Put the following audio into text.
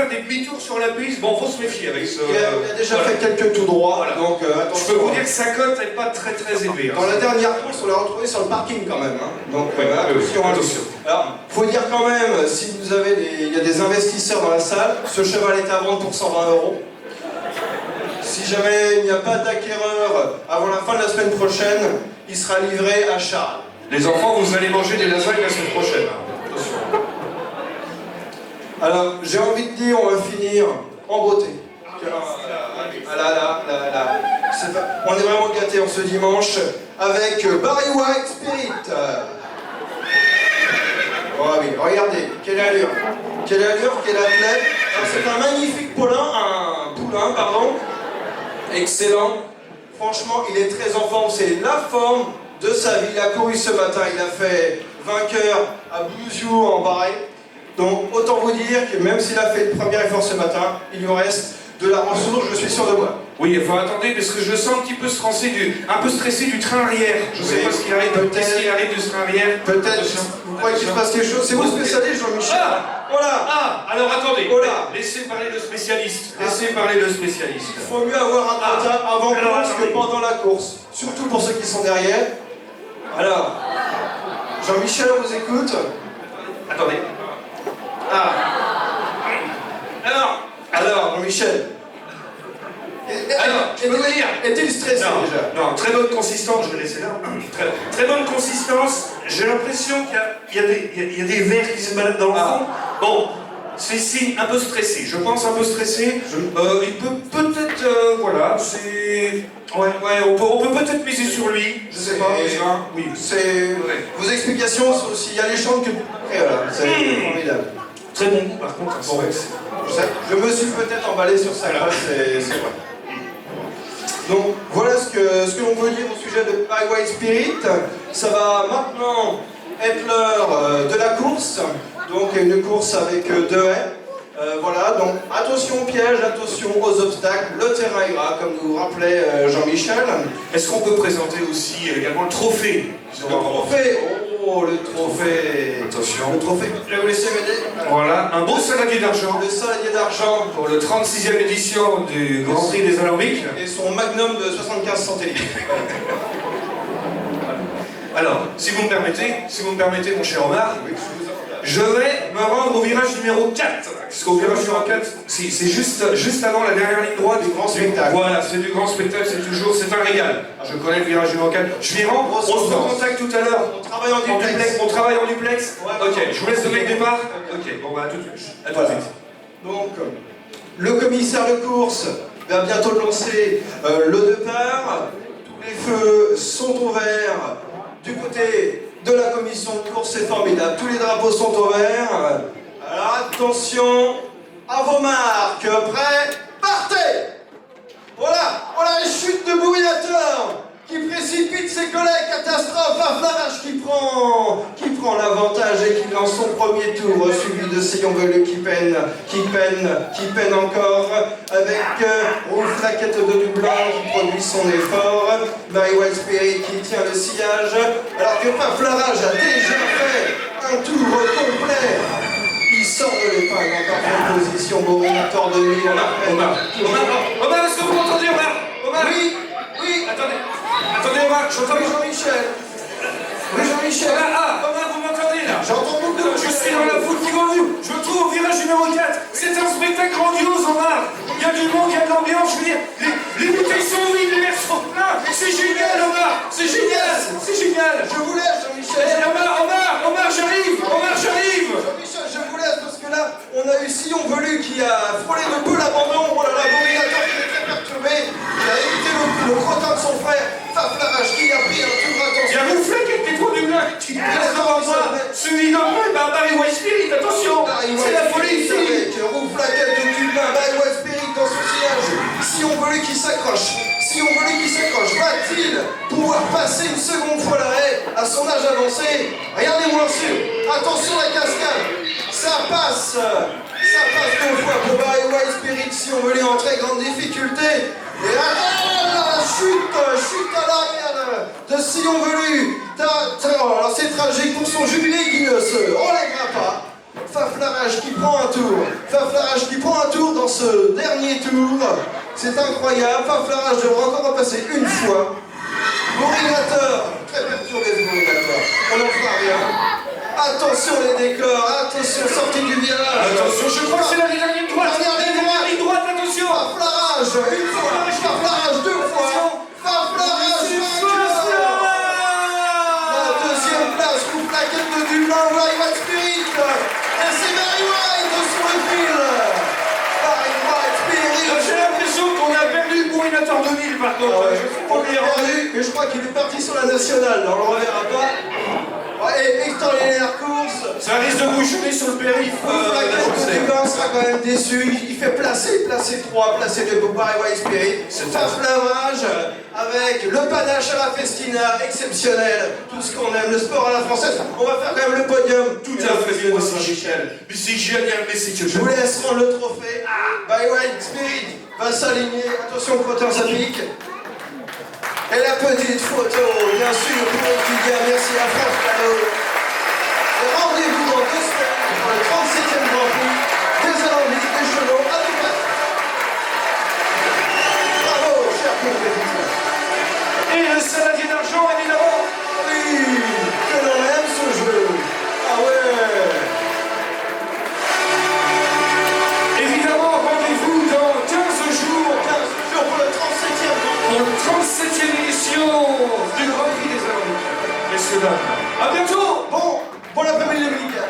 faire des demi-tours sur la piste. Bon, faut se méfier avec ce... Il a déjà fait quelques tout droits, voilà. donc attention. Je peux vous dire que sa cote n'est pas très élevée. Dans la dernière course, on l'a retrouvé sur le parking quand même. Hein. Donc attention. Attention. Alors, faut dire quand même, si vous avez il y a des investisseurs dans la salle, ce cheval est à vendre pour 120 €. Si jamais il n'y a pas d'acquéreur avant la fin de la semaine prochaine, il sera livré à Charles. Les enfants, vous allez manger des lasagnes la semaine prochaine. Attention. Alors, j'ai envie de dire, on va finir en beauté. On est vraiment gâtés en ce dimanche avec Barry White Spirit. Oh oui, regardez, quelle allure, quel athlète. C'est un magnifique poulain, pardon. Excellent. Franchement, il est très en forme. C'est la forme de sa vie. Il a couru ce matin. Il a fait vainqueur à Bouziou en Bahreïn. Donc, autant vous dire que même s'il a fait le premier effort ce matin, il lui reste de la ressource, je suis sûr de moi. Oui, enfin attendez, parce que je sens un petit peu stressé du train arrière. Je ne sais pas ce qu'il arrive, qu'est-ce qu'il arrive du train arrière. Peut-être, vous croyez qu'il se passe quelque chose? C'est vous spécialiste, Jean-Michel. Voilà. Alors attendez, voilà. Laissez parler le spécialiste. Laissez parler le spécialiste. Il faut mieux avoir un trottin avant course que pendant la course. Surtout pour ceux qui sont derrière. Alors, Jean-Michel, on vous écoute. Attendez. Alors, Jean-Michel. Je peux vous dire. Est-il stressé déjà? Non, très bonne consistance, je vais laisser là. Très bonne consistance. J'ai l'impression qu'il y a des vers qui se baladent dans le fond. Bon, c'est signe un peu stressé. Je pense un peu stressé. Il peut peut-être, voilà, c'est... Ouais, on peut peut-être miser sur lui. Je sais pas. Oui. C'est... Vos explications sont aussi alléchantes que... Et voilà, c'est formidable. Très bon goût, par contre. Bon, je me suis peut-être emballé sur sa place, c'est vrai. Donc voilà ce que l'on peut dire au sujet de Barry White Spirit. Ça va maintenant être l'heure de la course. Donc une course avec 2 haies. Voilà, donc attention aux pièges, attention aux obstacles, le terrain ira, comme nous rappelait Jean-Michel. Est-ce qu'on peut présenter aussi également le trophée? Le trophée. Attention. Le trophée. Je vais vous laisser m'aider. Voilà, un beau saladier d'argent. Le saladier d'argent. Pour le 36e édition du Grand Prix des Alambics. Et son magnum de 75 centilitres. Alors, si vous me permettez, mon cher Omar, je vais me rendre au virage numéro 4. Parce qu'au virage numéro 4, c'est juste avant la dernière ligne droite du grand spectacle. Voilà, c'est du grand spectacle, c'est un régal. Je connais le virage numéro 4. Je m'y rends, on se recontacte tout à l'heure. On travaille en duplex. On travaille en duplex. Ouais, ok, je vous laisse donner le départ. Ok, bon bah à tout de suite. À tout de suite. Donc, le commissaire de course va bientôt lancer le départ. Tous les feux sont au vert. Du côté de la commission de course, c'est formidable. Tous les drapeaux sont au vert. Alors attention à vos marques. Prêts? Partez! Voilà, une chute de Bouillator qui précipite ses collègues. Catastrophe à Flarage qui prend l'avantage et qui lance son premier tour, suivi de Sillon Velu qui peine encore avec Roule Flaquette de Dublin qui produit son effort. Barry White Spirit qui tient le sillage alors que Flarage a déjà fait un tour complet. Il sort de l'épingle en parfaite position. Bourrinator de nuit. Omar, est-ce que vous m'entendez, Omar? Oui. Attendez, Omar, j'entends Jean-Michel. Oui, Jean-Michel. Omar, vous m'entendez là? J'entends beaucoup. Je suis dans la foule qui m'envie. Je me trouve au virage numéro 4. C'est un spectacle grandiose, Omar. Il y a du monde, il y a de l'ambiance. Je veux dire, les bouteilles sont vides, les verres sont pleins. C'est génial, Omar. C'est génial. Je vous laisse, Jean-Michel. Omar, j'arrive. Jean-Michel, je vous laisse parce que là, on a eu Sillon Velu qui a frôlé de peu l'abandon. Oh là là, Bourrinator qui est très perturbé. Il a évité le crottin de son frère. Flarage qui a pris un tour attention. Il y a Mouflet qui était trop du blanc. Qui reste devant moi. Celui d'après, Barry White Spirit, attention. C'est la folie ici. Roule Flaquette de Dublin, Barry White Spirit dans son sillage. Sillon Velu qui s'accroche. Va-t-il pouvoir passer une seconde fois l'arrêt à son âge avancé? Rien n'est moins sûr. Attention la cascade. Ça passe 2 fois pour Barry White Spirit si on veut aller en très grande difficulté. Et la chute à l'arrière de Sillon Velu. Alors c'est tragique pour son jubilé qui ne se relèvera pas. Faflarage qui prend un tour. Faflarage qui prend un tour dans ce dernier tour. C'est incroyable. Faflarage devra encore en passer une fois. Bourrinator, très perturbé ce Bourrinator. On n'en fera rien. Attention les décors, attention, sortie du virage. Attention, je crois que c'est la dernière ligne droite. Dernière ligne droite. Attention. Faflarage, une fois. Faflarage, deux fois. Faflarage, vainqueur. La deuxième place, coupe la quête de Dublin, White Spirit. Et c'est Barry White sur le fil. Barry White Spirit. J'ai l'impression qu'on a perdu le Bourrinator 2000 par contre. On l'a perdu, mais je crois qu'il est parti sur la nationale, on le reverra pas. Et Hector la course. Ça risque de bouchonner sur le périph'. Dublin sera quand même déçu. Il fait placer 3, placer 2 pour Barry White Spirit. C'est un flammage avec le panache à la festina exceptionnel. Tout ce qu'on aime, le sport à la française. On va faire quand même le podium. Tout à fait, moi Saint-Michel. Mais c'est génial, mais c'est que Je vous laisse rendre le trophée. Barry White Spirit va s'aligner. Attention, le poteur, ça pique. Et la petite photo, bien sûr, pour Equidia. Merci à France Gallo. Et rendez-vous dans 2 semaines pour le 37e Grand Prix des Alambics des Chenaux à Dubaï. Bravo, cher compétiteur. Et le saladier d'argent, évidemment. Oui, que l'on aime ce jeu. Ah ouais. Évidemment, rendez-vous dans 15 jours. 15 jours pour le 37e Grand Prix. Pour le 37e édition du Grand Prix des Alambics. Messieurs, dames, à bientôt. Bon l'après-midi dominical.